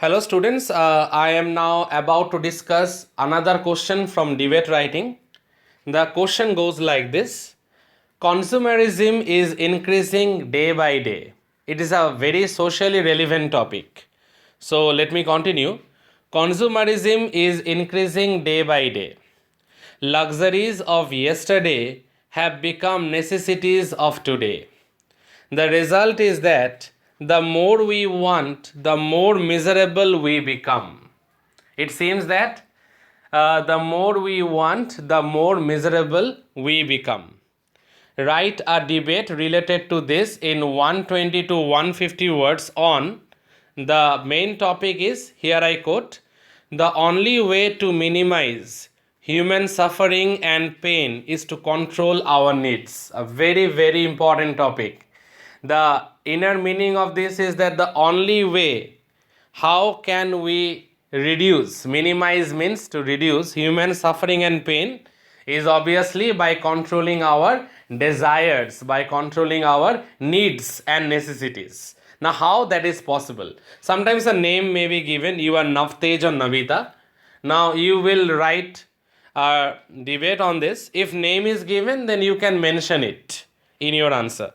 Hello students, I am now about to discuss another question from debate writing. The question goes like this. Consumerism is increasing day by day. It is a very socially relevant topic. So let me continue. Consumerism is increasing day by day. Luxuries of yesterday have become necessities of today. The result is that the more we want, the more miserable we become. It seems that the more we want, the more miserable we become. Write a debate related to this in 120 to 150 words on. The main topic is, here I quote, the only way to minimize human suffering and pain is to control our needs. A very, very important topic. The inner meaning of this is that the only way how can we minimize means to reduce human suffering and pain is obviously by controlling our desires, by controlling our needs and necessities. Now how that is possible? Sometimes a name may be given, you are Navtej or Navita. Now you will write a debate on this. If name is given, then you can mention it in your answer.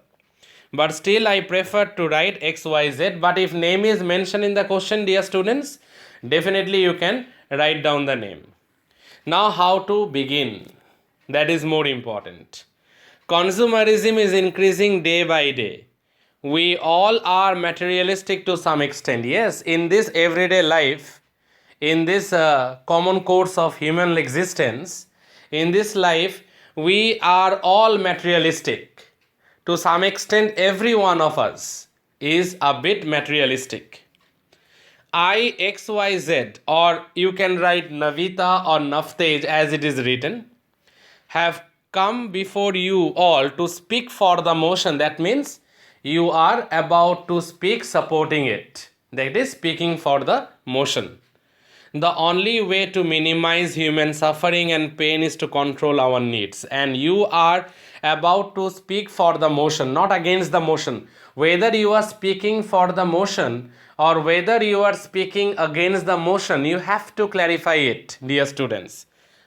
But still I prefer to write XYZ. But if name is mentioned in the question, dear students, definitely you can write down the name. Now how to begin? That is more important. Consumerism is increasing day by day. We all are materialistic to some extent. Yes, in this everyday life, in this common course of human existence, in this life, we are all materialistic. To some extent, every one of us is a bit materialistic. I, X, Y, Z, or you can write Navita or Navtej as it is written, have come before you all to speak for the motion. That means you are about to speak supporting it. That is speaking for the motion. The only way to minimize human suffering and pain is to control our needs. And you are about to speak for the motion, not against the motion. Whether you are speaking for the motion or whether you are speaking against the motion, you have to clarify it, dear students.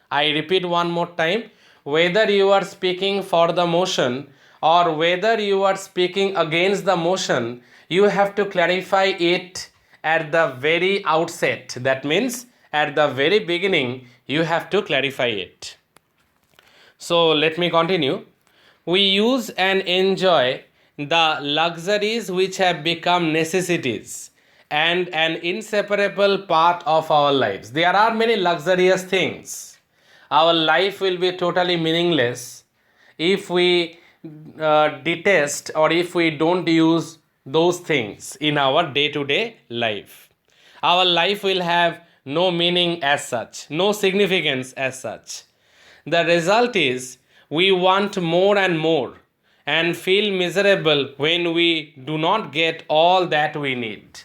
I repeat one more time. Whether you are speaking for the motion or whether you are speaking against the motion, you have to clarify it at the very outset. That means at the very beginning, you have to clarify it. So let me continue. We use and enjoy the luxuries which have become necessities and an inseparable part of our lives. There are many luxurious things. Our life will be totally meaningless if we detest or if we don't use those things in our day-to-day life. Our life will have no meaning as such, no significance as such. The result is we want more and more and feel miserable when we do not get all that we need.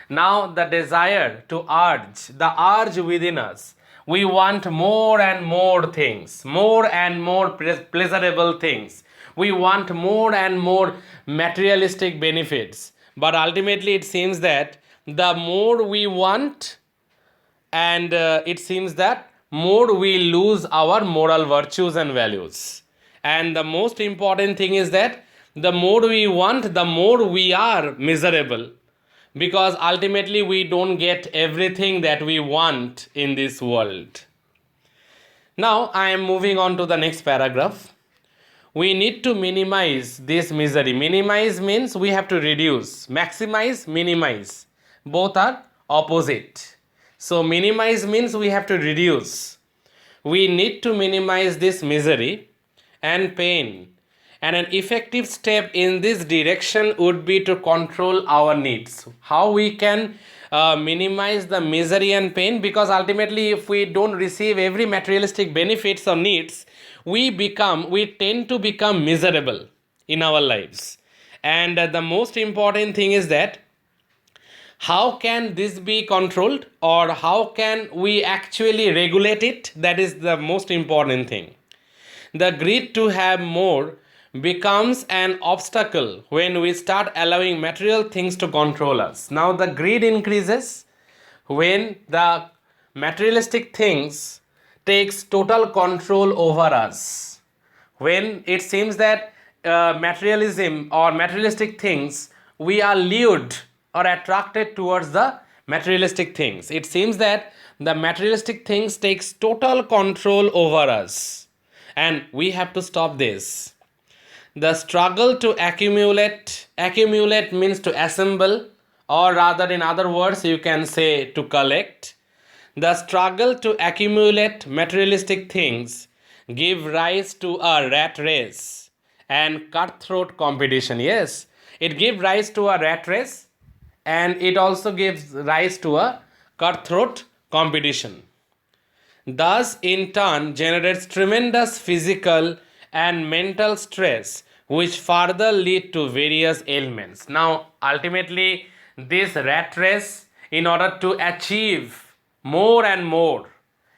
Now the desire to urge, the urge within us, we want more and more things, more and more pleasurable things. We want more and more materialistic benefits. But ultimately it seems that the more we want, and it seems that more we lose our moral virtues and values. And the most important thing is that the more we want, the more we are miserable, because ultimately we don't get everything that we want in this world. Now I am moving on to the next paragraph. We need to minimize this misery. Minimize means we have to reduce. Maximize, minimize. Both are opposite. So minimize means we have to reduce. We need to minimize this misery and pain. And an effective step in this direction would be to control our needs. How we can minimize the misery and pain? Because ultimately if we don't receive every materialistic benefits or needs, we tend to become miserable in our lives. And the most important thing is that how can this be controlled, or how can we actually regulate it? That is the most important thing. The greed to have more becomes an obstacle when we start allowing material things to control us. Now the greed increases when the materialistic things takes total control over us, when it seems that materialism or materialistic things, we are lured or attracted towards the materialistic things. It seems that the materialistic things takes total control over us, and we have to stop this. The struggle to accumulate means to assemble, or rather in other words you can say to collect. The struggle to accumulate materialistic things give rise to a rat race and cutthroat competition. Yes, it gives rise to a rat race, and it also gives rise to a cutthroat competition. Thus, in turn, generates tremendous physical and mental stress, which further lead to various ailments. Now, ultimately, this rat race, in order to achieve more and more,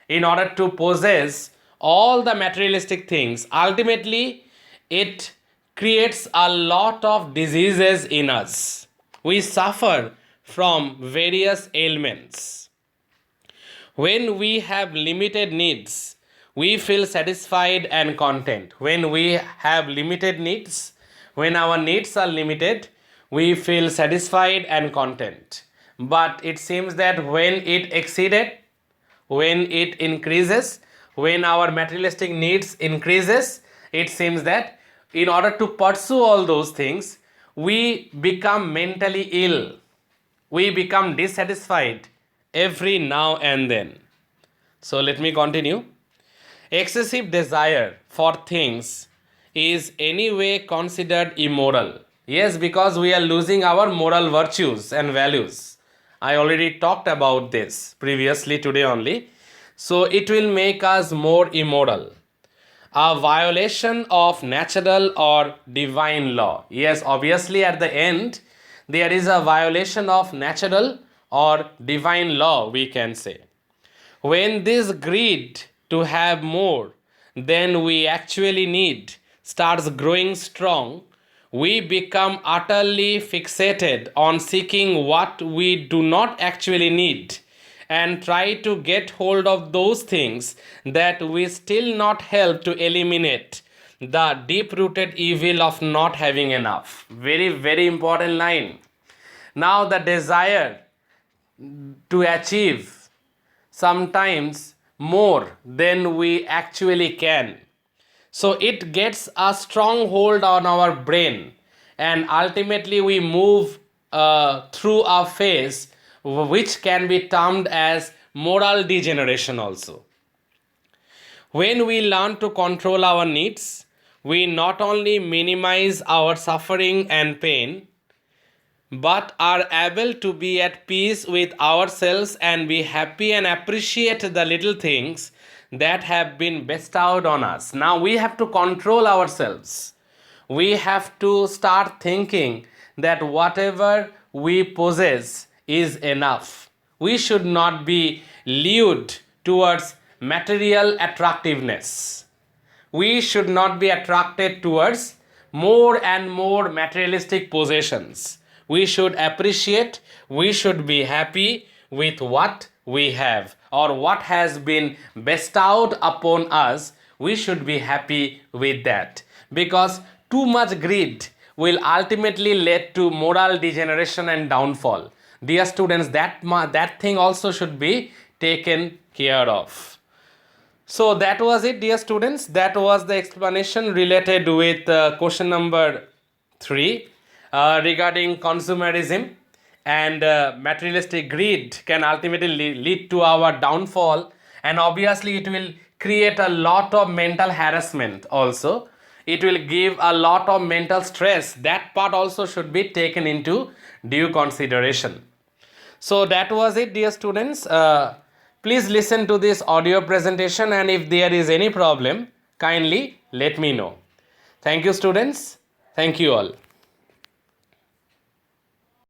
in order to possess all the materialistic things, ultimately, it creates a lot of diseases in us. We suffer from various ailments. When we have limited needs, we feel satisfied and content. When we have limited needs, when our needs are limited, we feel satisfied and content. But it seems that when it exceeded, when it increases, when our materialistic needs increases, it seems that in order to pursue all those things, we become mentally ill. We become dissatisfied every now and then. So let me continue. Excessive desire for things is anyway considered immoral. Yes, because we are losing our moral virtues and values. I already talked about this previously today only. So it will make us more immoral. A violation of natural or divine law. Yes, obviously at the end, there is a violation of natural or divine law, we can say. When this greed to have more than we actually need starts growing strong, we become utterly fixated on seeking what we do not actually need and try to get hold of those things that we still not help to eliminate the deep-rooted evil of not having enough. Very, very important line. Now the desire to achieve sometimes more than we actually can. So it gets a strong hold on our brain, and ultimately we move through a phase which can be termed as moral degeneration also. When we learn to control our needs, we not only minimize our suffering and pain, but are able to be at peace with ourselves and be happy and appreciate the little things that have been bestowed on us. Now we have to control ourselves. We have to start thinking that whatever we possess is enough. We should not be lured towards material attractiveness. We should not be attracted towards more and more materialistic possessions. We should appreciate, we should be happy with what we have or what has been bestowed upon us. We should be happy with that, because too much greed will ultimately lead to moral degeneration and downfall. Dear students, that thing also should be taken care of. So that was it, dear students. That was the explanation related with question number 3 regarding consumerism and materialistic greed can ultimately lead to our downfall, and obviously it will create a lot of mental harassment also. It will give a lot of mental stress. That part also should be taken into due consideration. So that was it, dear students. Please listen to this audio presentation, and if there is any problem, kindly let me know. Thank you, students. Thank you all.